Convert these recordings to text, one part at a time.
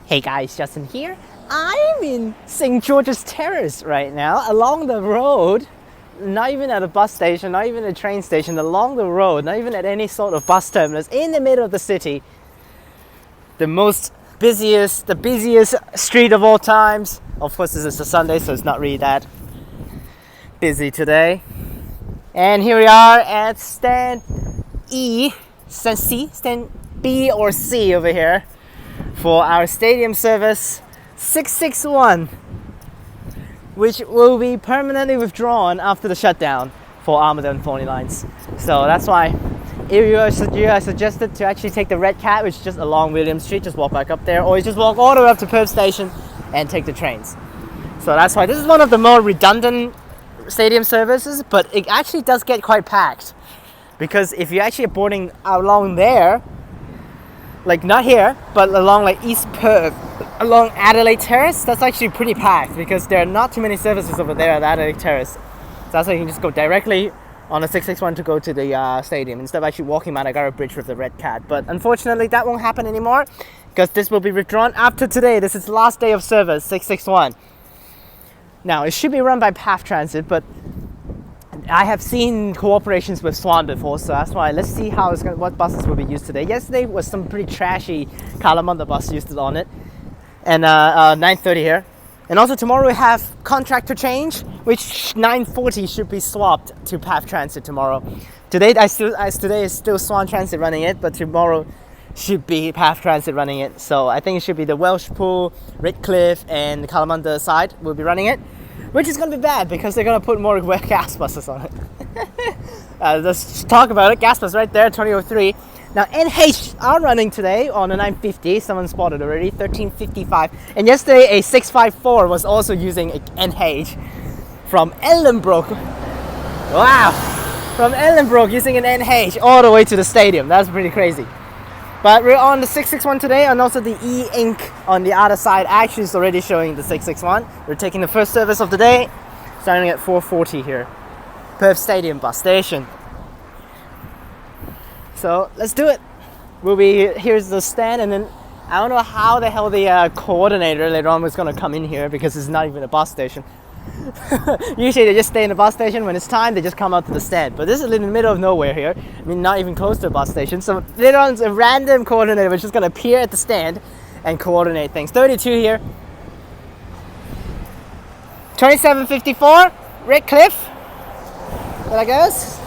Hey guys, Justin here. I'm in St. George's Terrace right now, along the road, not even at a bus station, not even a train station, along the road, not even at any sort of bus terminus, in the middle of the city. The busiest street of all times. Of course, this is a Sunday, so it's not really that busy today. And here we are at stand B or C over here for our stadium service 661, which will be permanently withdrawn after the shutdown for Armada and Thorny lines. So that's why if you are suggested to actually take the Red Cat, which is just along William Street, just walk back up there, or you just walk all the way up to Perth station and take the trains. So that's why this is one of the more redundant stadium services, but it actually does get quite packed, because if you're actually boarding along there, like not here, but along like East Perth, along Adelaide Terrace, that's actually pretty packed because there are not too many services over there at Adelaide Terrace. So that's why you can just go directly on the 661 to go to the stadium instead of actually walking Managara Bridge with the Red Cat. But unfortunately, that won't happen anymore because this will be withdrawn after today. This is the last day of service, 661. Now, it should be run by Path Transit, but I have seen cooperations with Swan before, so that's why let's see how what buses will be used today. Yesterday was some pretty trashy Kalamunda bus used on it, and 9:30 here. And also tomorrow we have contractor change, which 9:40 should be swapped to Path Transit tomorrow. Today is still Swan Transit running it, but tomorrow should be Path Transit running it. So I think it should be the Welshpool, Redcliffe, and the Kalamunda side will be running it. Which is going to be bad because they're going to put more gas buses on it. Let's talk about it. Gas bus right there, 2003. Now NH are running today on a 950. Someone spotted already, 1355. And yesterday a 654 was also using a NH from Ellenbrook. Wow! From Ellenbrook using an NH all the way to the stadium. That's pretty crazy. But we're on the 661 today, and also the e-ink on the other side actually is already showing the 661. We're taking the first service of the day, starting at 4:40 here. Perth Stadium bus station. So let's do it. Here's the stand, and then I don't know how the hell the coordinator later on was going to come in here because it's not even a bus station. Usually they just stay in the bus station. When it's time, they just come out to the stand. But this is in the middle of nowhere here. I mean, not even close to a bus station. So later on, it's a random coordinator which is going to appear at the stand and coordinate things. 32 here. 2754, Redcliffe. There that goes.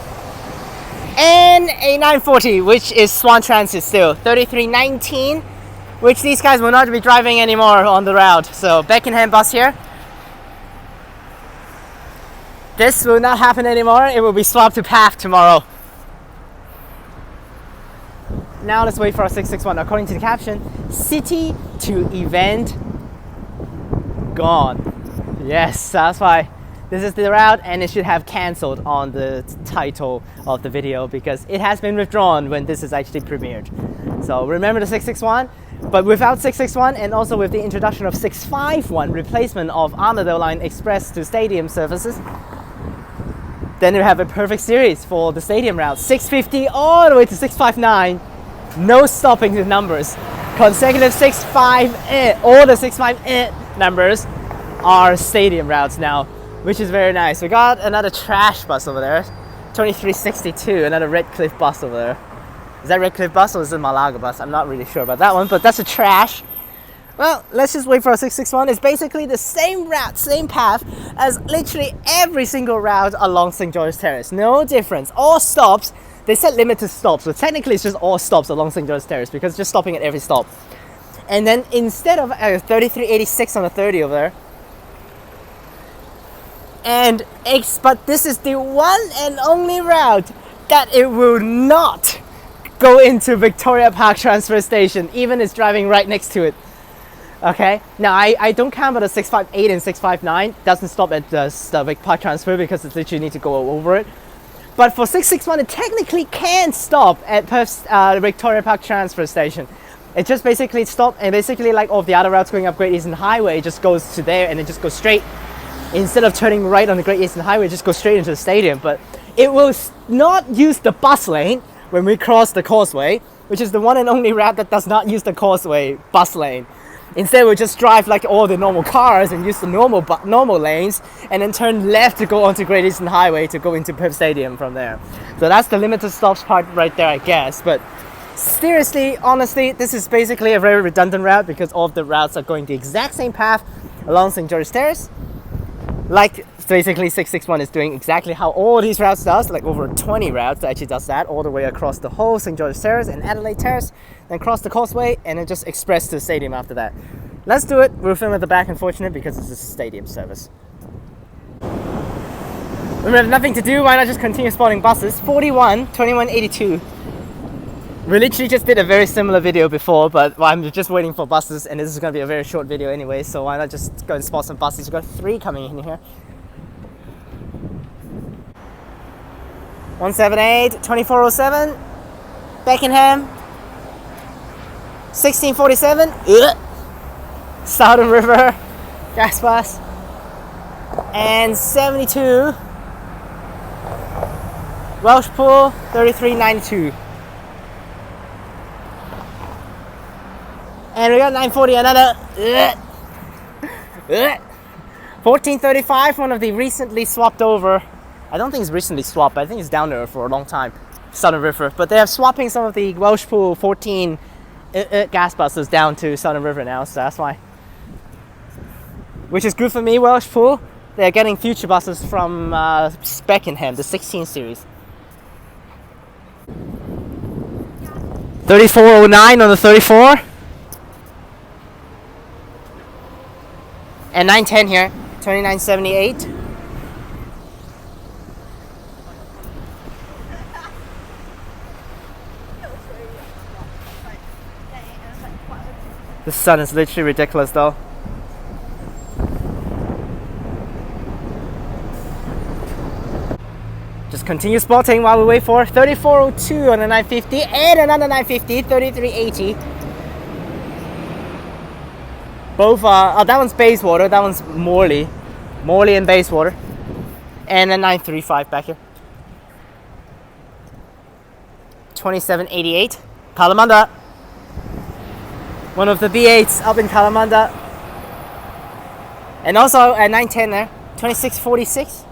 And a 940, which is Swan Transit still. 3319, which these guys will not be driving anymore on the route. So Beckenham bus here. This will not happen anymore. It will be swapped to Path tomorrow. Now let's wait for our 661. According to the caption, city to event gone. Yes, that's why this is the route, and it should have cancelled on the title of the video because it has been withdrawn when this is actually premiered. So remember the 661, but without 661 and also with the introduction of 651, replacement of Armada Line Express to stadium services, then you have a perfect series for the stadium route. 650 all the way to 659. No stopping the numbers. Consecutive 65, all the 65 numbers are stadium routes now, which is very nice. We got another trash bus over there. 2362, another Redcliffe bus over there. Is that Redcliffe bus or is it Malaga bus? I'm not really sure about that one, but that's a trash. Well, let's just wait for our 661. It's basically the same route, same path as literally every single route along St. George's Terrace. No difference. All stops. They said limited stops, so technically it's just all stops along St. George's Terrace because it's just stopping at every stop. And then instead of 3386 on the 30 over there, but this is the one and only route that it will not go into Victoria Park Transfer Station, even it's driving right next to it. Okay, now I don't count about the 658 and 659. Doesn't stop at the Vic Park Transfer because it's literally need to go over it. But for 661, it technically can stop at Perth's Victoria Park Transfer Station. It just basically stops, and basically like all of the other routes going up Great Eastern Highway, it just goes to there and it just goes straight. Instead of turning right on the Great Eastern Highway, it just goes straight into the stadium. But it will not use the bus lane when we cross the Causeway, which is the one and only route that does not use the Causeway bus lane. Instead, we'll just drive like all the normal cars and use the normal lanes, and then turn left to go onto Great Eastern Highway to go into Perth Stadium from there. So that's the limited stops part right there, I guess. But seriously, honestly, this is basically a very redundant route because all of the routes are going the exact same path along St. George's Terrace. Like basically 661 is doing exactly how all these routes does, like over 20 routes that actually does that all the way across the whole St. George's Terrace and Adelaide Terrace, then cross the Causeway and then just express to the stadium after that. Let's do it. We'll film at the back, unfortunately, because it's a stadium service. When we have nothing to do, why not just continue spotting buses? 41, 21, 82. We literally just did a very similar video before, but I'm just waiting for buses, and this is going to be a very short video anyway, so why not just go and spot some buses? We've got 3 coming in here. 178, 2407, Beckenham, 1647, Southern River, gas bus, and 72, Welshpool, 3392. And we got 940, another 1435, one of the recently swapped over. I don't think it's recently swapped, but I think it's down there for a long time. Southern River. But they are swapping some of the Welshpool 14 gas buses down to Southern River now, so that's why. Which is good for me, Welshpool. They're getting future buses from Beckenham, the 16 series. 3409 on the 34. And 910 here, 2978. The sun is literally ridiculous though. Just continue spotting while we wait for 3402 on the 950 and another 950, 3380. Both are, that one's Bayswater, that one's Morley and Bayswater. And then 935 back here. 2788, Kalamunda. One of the B8s up in Kalamunda. And also at 910 there, 2646.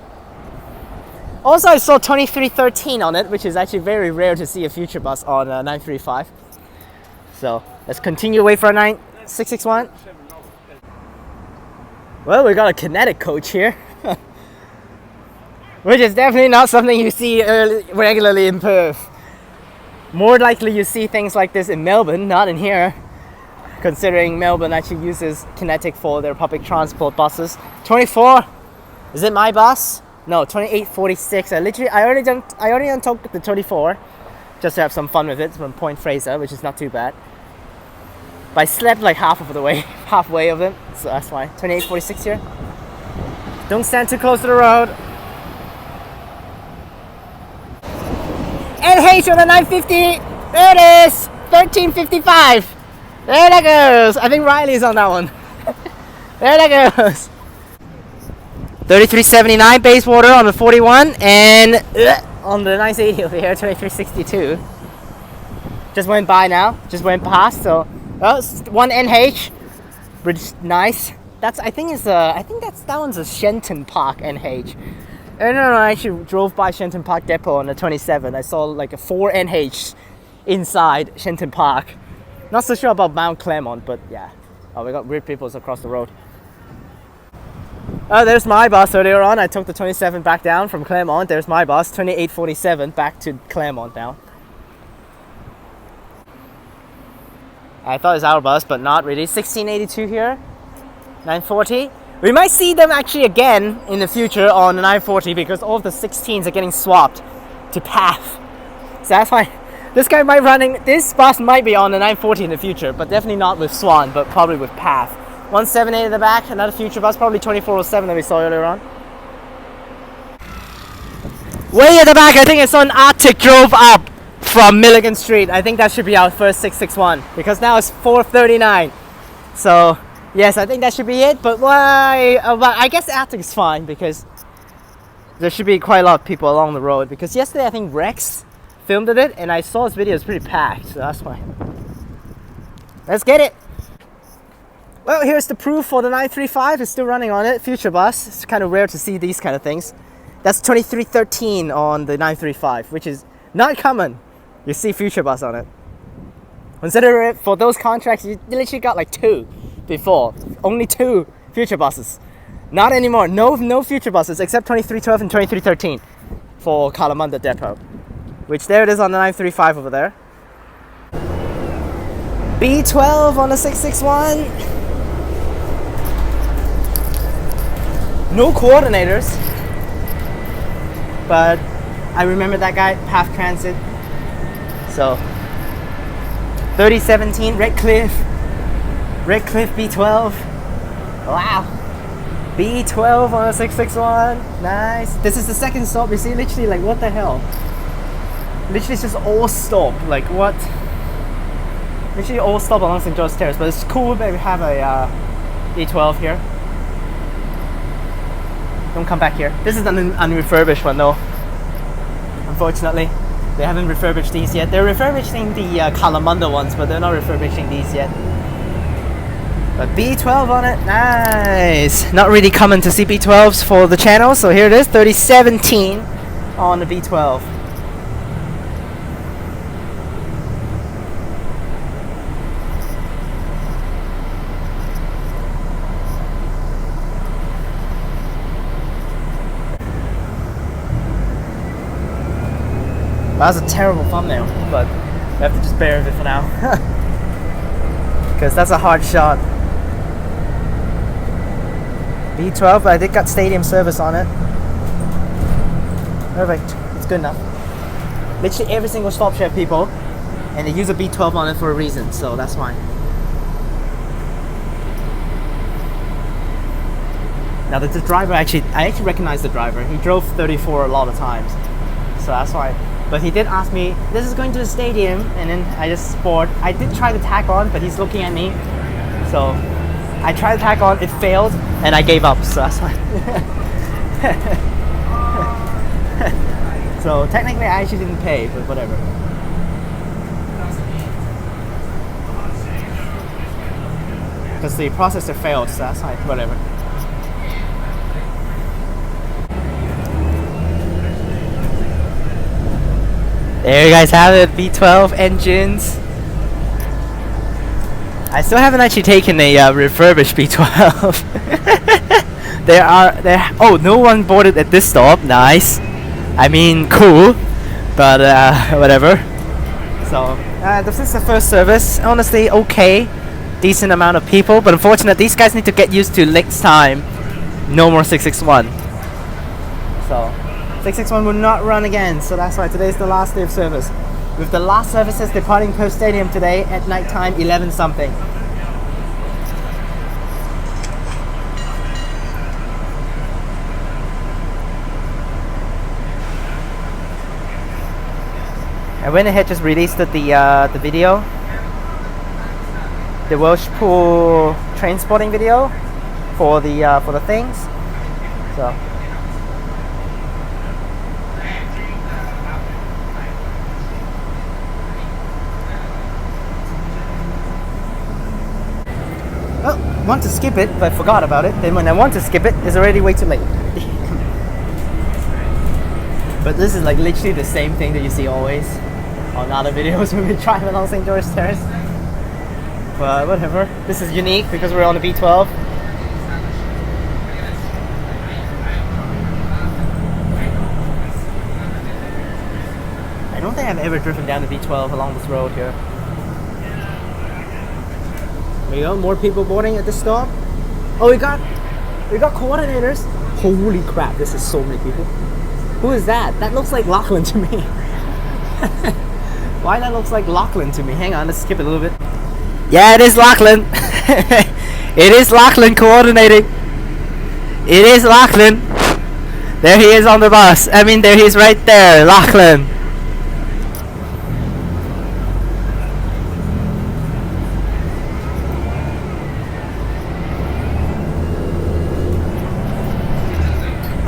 Also I saw 2313 on it, which is actually very rare to see a future bus on 935. So let's continue to wait for a 9661. Well, we got a kinetic coach here, which is definitely not something you see regularly in Perth. More likely you see things like this in Melbourne, not in here, considering Melbourne actually uses kinetic for their public transport buses. 24, is it my bus? No, 2846. I already untook the 24, just to have some fun with it from Point Fraser, which is not too bad. But I slept like halfway of it, so that's why. 2846 here. Don't stand too close to the road. NH on the 950. There it is. 1355. There that goes. I think Riley's on that one. There that goes. 3379 Bayswater on the 41, and on the 980 over here, 2362. Just went by now. Just went past. So. Oh, one NH, which is nice. I think that one's a Shenton Park NH. And I actually drove by Shenton Park Depot on the 27. I saw like a 4 NH inside Shenton Park. Not so sure about Mount Claremont, but yeah. Oh, we got weird peoples across the road. Oh, there's my bus earlier on. I took the 27 back down from Claremont. There's my bus, 2847, back to Claremont now. I thought it was our bus, but not really. 1682 here, 940. We might see them actually again in the future on the 940 because all of the 16s are getting swapped to PATH. So that's why this bus might be on the 940 in the future, but definitely not with Swan, but probably with PATH. 178 in the back, another future bus, probably 2407 that we saw earlier on. Way at the back, I think I saw an Arctic drove up from Milligan Street. I think that should be our first 661 because now it's 4:39. So yes, I think that should be it. But why? But I guess Arctic is fine because there should be quite a lot of people along the road. Because yesterday I think Rex filmed it and I saw his video is pretty packed. So that's why. Let's get it. Well, here's the proof for the 935. It's still running on it. Future bus. It's kind of rare to see these kind of things. That's 2313 on the 935, which is not common. You see future bus on it. Consider it, for those contracts, you literally got like 2 before. Only 2 future buses. Not anymore. No future buses except 2312 and 2313 for Kalamunda Depot. Which there it is on the 935 over there. B12 on the 661. No coordinators. But I remember that guy, Path Transit. So 3017 Redcliffe B12. Wow. B12 on a 661. Nice. This is the second stop. You see, literally, like, what the hell? Literally, it's just all stop. Like, what? Literally, all stop along St. George Terrace. But it's cool that we have a B12 here. Don't come back here. This is an unrefurbished one, though. Unfortunately, they haven't refurbished these yet. They're refurbishing the Kalamunda ones, but they're not refurbishing these yet. But B12 on it, nice. Not really common to see B12s for the channel, so here it is, 3017 on the B12. That was a terrible thumbnail, but we have to just bear with it for now. Because that's a hard shot. B12, but I did got stadium service on it. Perfect, it's good enough. Literally every single stop share people, and they use a B12 on it for a reason, so that's fine. Now the driver I actually recognize the driver. He drove 34 a lot of times, so that's why. But he did ask me, this is going to the stadium, and then I just sport. I did try to tack on, but he's looking at me, so I tried to tack on, it failed, and I gave up, so that's why. So technically I actually didn't pay, but whatever. Because the processor failed, so that's why, whatever. There you guys have it, B12 engines. I still haven't actually taken a refurbished B12. Oh, no one boarded at this stop. Nice. I mean, cool, but whatever. So this is the first service. Honestly, okay, decent amount of people, but unfortunately, these guys need to get used to next time. No more 661. So 661 will not run again. So that's why today's the last day of service. With the last services departing Perth Stadium today at night time, 11 something. I went ahead just released the video, the Welsh Pool train spotting video for the things. So. Oh, want to skip it, but I forgot about it. Then when I want to skip it, it's already way too late. But this is like literally the same thing that you see always on other videos when we drive along St. George Terrace. But whatever. This is unique because we're on the B12. I don't think I've ever driven down the B12 along this road here. There you go, more people boarding at the stop. Oh, we got coordinators. Holy crap, this is so many people. Who is that? That looks like Lachlan to me. Why that looks like Lachlan to me? Hang on, let's skip it a little bit. Yeah, it is Lachlan. It is Lachlan coordinating. It is Lachlan. There he is on the bus. I mean, there he is right there, Lachlan.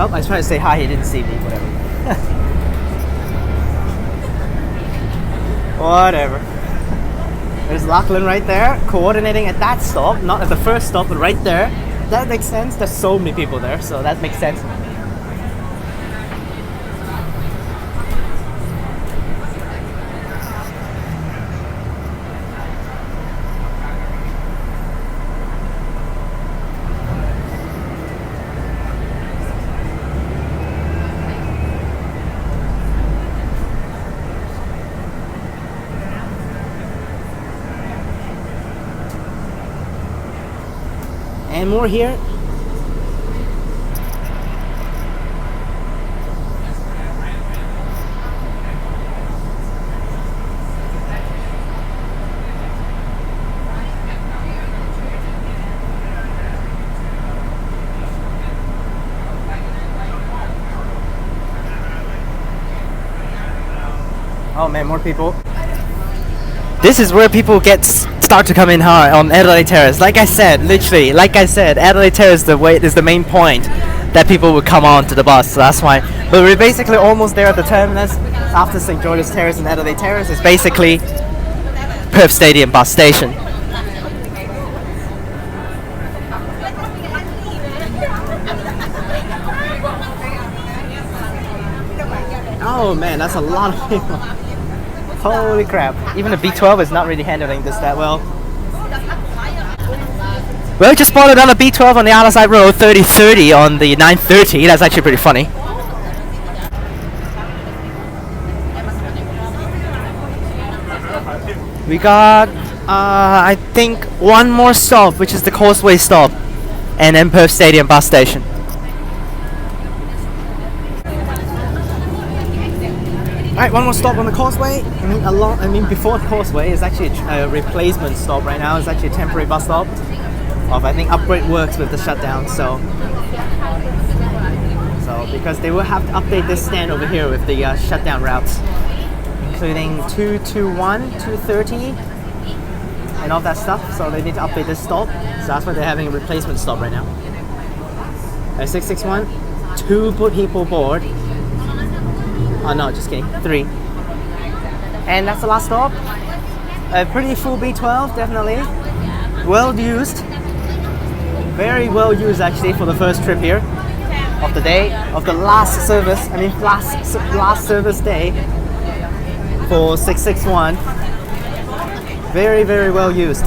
Oh, I was trying to say hi, he didn't see me, whatever. Whatever. There's Lachlan right there, coordinating at that stop, not at the first stop, but right there. That makes sense. There's so many people there, so that makes sense. And more here. Oh man, more people. This is where people start to come in hard on Adelaide Terrace. Like I said, literally, Adelaide Terrace is the main point that people would come on to the bus. So that's why. But we're basically almost there at the terminus. After St. George's Terrace and Adelaide Terrace, it's basically Perth Stadium bus station. Oh man, that's a lot of people. Holy crap. Even the B12 is not really handling this that well. Well, just spotted another B12 on the other side road, 3030 on the 930. That's actually pretty funny. We got, I think, one more stop, which is the Causeway stop, and then Perth Stadium bus station. Alright, one more stop on the Causeway. I mean, before the Causeway is actually a replacement stop right now. It's actually a temporary bus stop of, I think, upgrade works with the shutdown. So because they will have to update this stand over here with the shutdown routes, including 221, 230, and all that stuff. So they need to update this stop. So that's why they're having a replacement stop right now. 661, 2 people board. Oh no, just kidding, 3. And that's the last stop. A pretty full B12, definitely. Well used. Very well used actually for the first trip here of the day, of the last service. I mean last service day for 661. Very, very well used.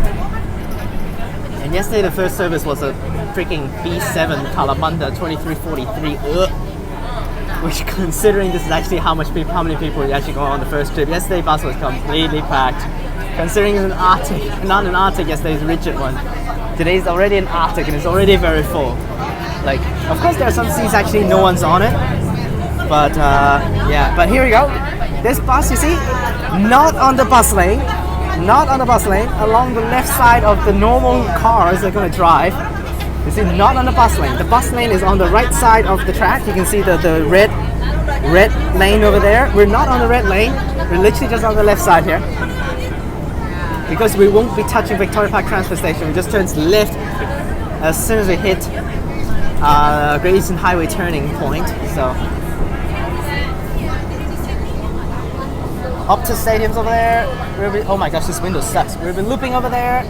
And yesterday the first service was a freaking B7 Kalamanda 2343. Which, considering this is actually how many people actually go on the first trip. Yesterday bus was completely packed. Considering it's an Arctic, not an Arctic, yesterday's rigid one. Today's already an Arctic and it's already very full. Like, of course there are some seats actually no one's on it. But yeah, but here we go. This bus, you see, not on the bus lane. Not on the bus lane. Along the left side of the normal cars they're gonna drive. You see, not on the bus lane. The bus lane is on the right side of the track. You can see the red lane over there. We're not on the red lane. We're literally just on the left side here. Because we won't be touching Victoria Park Transfer Station. We just turn left as soon as we hit Great Eastern Highway turning point. So up to stadiums over there. Oh my gosh, this window sucks. We've been looping over there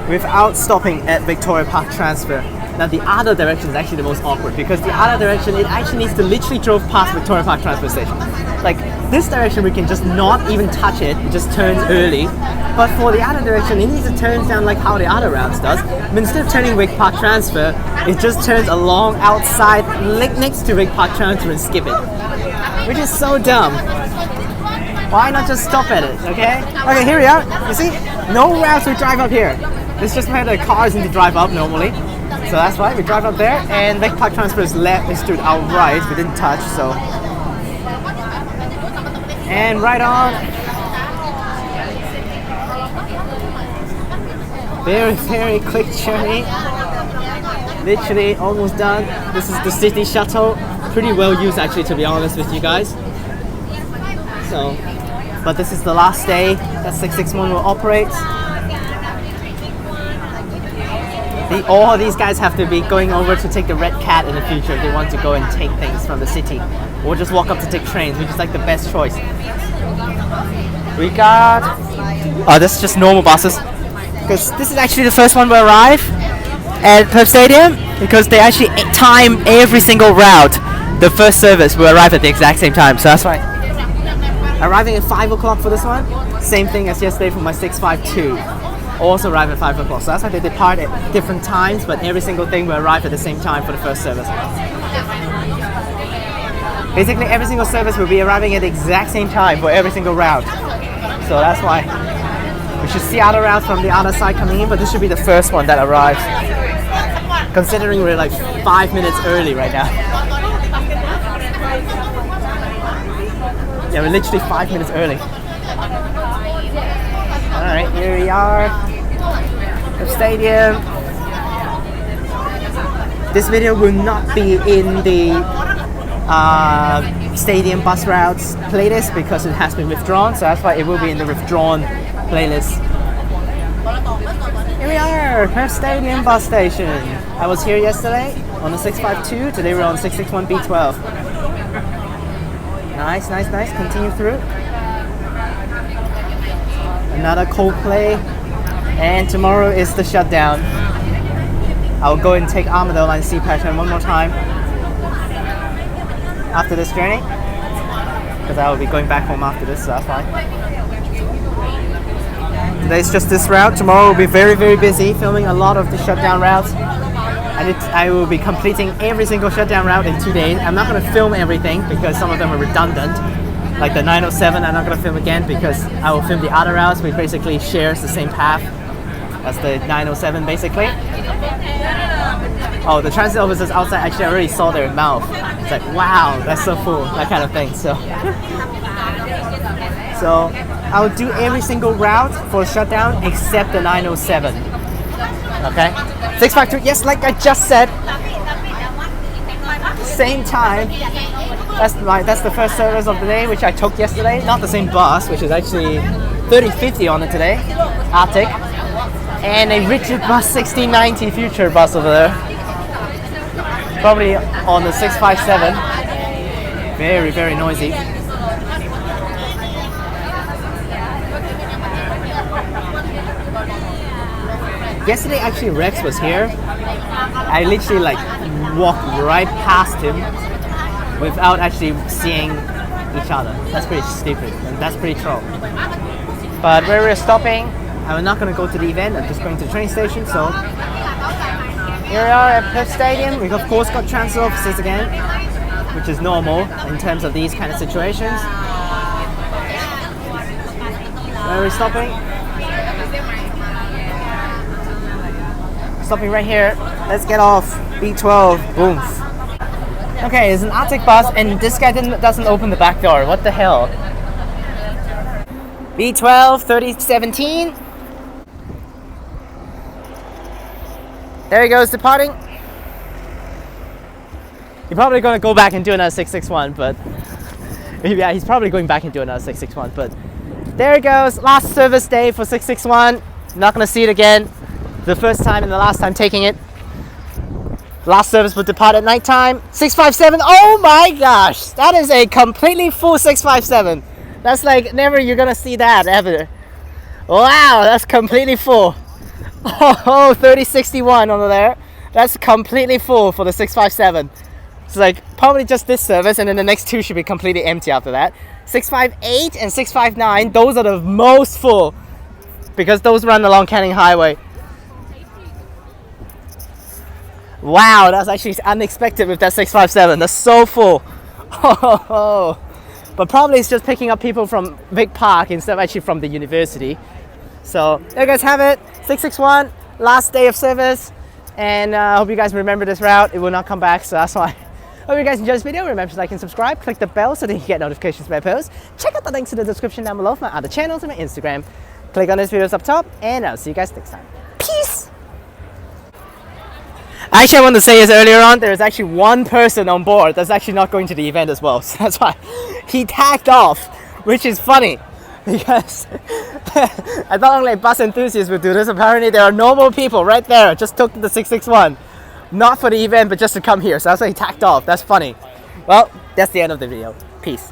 without stopping at Victoria Park Transfer. Now the other direction is actually the most awkward because the other direction, it actually needs to literally drove past Victoria Park Transfer Station. Like this direction we can just not even touch it just turns early. But for the other direction it needs to turn down like how the other routes does. But instead of turning Vic Park Transfer, it just turns along outside next to Vic Park Transfer and skip it. Which is so dumb. Why not just stop at it, okay? Okay, here we are. You see? No routes we drive up here. It's just where the cars need to drive up normally. So that's why we drive up there, and Vic Park Transfer is left, is to our right, we didn't touch, so. And right on. Very, very quick journey. Literally almost done. This is the city shuttle. Pretty well used actually, to be honest with you guys. So, but this is the last day that 661 will operate. All these guys have to be going over to take the Red Cat in the future if they want to go and take things from the city, or just walk up to take trains, which is like the best choice. We got Oh, this is just normal buses. Because this is actually the first one we arrive at Perth Stadium, because they actually time every single route. The first service will arrive at the exact same time, so that's why. Arriving at 5 o'clock for this one, same thing as yesterday for my 652. Also arrive at 5 o'clock, so that's why they depart at different times, but every single thing will arrive at the same time for the first service. Basically, every single service will be arriving at the exact same time for every single route. So that's why we should see other routes from the other side coming in, but this should be the first one that arrives. Considering we're like 5 minutes early right now. Yeah, we're literally 5 minutes early. Alright, here we are. The stadium. This video will not be in the stadium bus routes playlist because it has been withdrawn, so that's why it will be in the withdrawn playlist. Here we are, Perth Stadium bus station. I was here yesterday on the 652, today we're on 661 B12. Nice, nice, nice, continue through. Another Coldplay, and tomorrow is the shutdown. I'll go and take Armadale and see Pattern one more time after this journey, because I will be going back home after this, so that's fine. Today's just this route. Tomorrow will be very, very busy filming a lot of the shutdown routes, and I will be completing every single shutdown route in 2 days. I'm not going to film everything because some of them are redundant, like the 907 I'm not going to film again because I will film the other routes which basically shares the same path as the 907 basically. Oh, the transit officers outside, actually I already saw their mouth. It's like, wow, that's so full, that kind of thing. So I'll do every single route for shutdown except the 907. Okay? 652, yes, like I just said, same time. That's the first service of the day, which I took yesterday. Not the same bus, which is actually 3050 on it today, Arctic, and a Richard Bus 1690 future bus over there. Probably on the 657. Very, very noisy. Yesterday actually Rex was here. I literally like walked right past him without actually seeing each other. That's pretty stupid and that's pretty troll. But where we're stopping, I'm not going to go to the event, I'm just going to the train station. So here we are at Perth Stadium. We've of course got transit officers again, which is normal in terms of these kind of situations. Where are we stopping? Stopping right here. Let's get off. B12. Boom. Okay, it's an Arctic bus and this guy doesn't open the back door. What the hell? B12-3017. There he goes, departing. He's probably going to go back and do another 661, but yeah, he's probably going back and do another 661, but there he goes. Last service day for 661. Not going to see it again. The first time and the last time taking it. Last service will depart at night time. 657. Oh my gosh, that is a completely full 657. That's like never you're gonna see that ever. Wow, that's completely full. Oh, 3061 over there. That's completely full for the 657. It's like probably just this service, and then the next two should be completely empty after that. 658 and 659, those are the most full because those run along Canning Highway. Wow, that's actually unexpected with that 657. That's so full. Oh, but probably it's just picking up people from Vic Park instead of actually from the university. So there you guys have it. 661, last day of service, and I hope you guys remember this route. It will not come back, so that's why. Hope you guys enjoyed this video. Remember to like and subscribe. Click the bell so that you get notifications when I post. Check out the links in the description down below for my other channels and my Instagram. Click on these videos up top, and I'll see you guys next time. Peace! Actually, I want to say this earlier on, there's actually one person on board that's actually not going to the event as well. So that's why he tagged off, which is funny. Because I thought only bus enthusiasts would do this. Apparently there are normal people right there, just took the 661. Not for the event, but just to come here. So that's why he tagged off. That's funny. Well, that's the end of the video. Peace.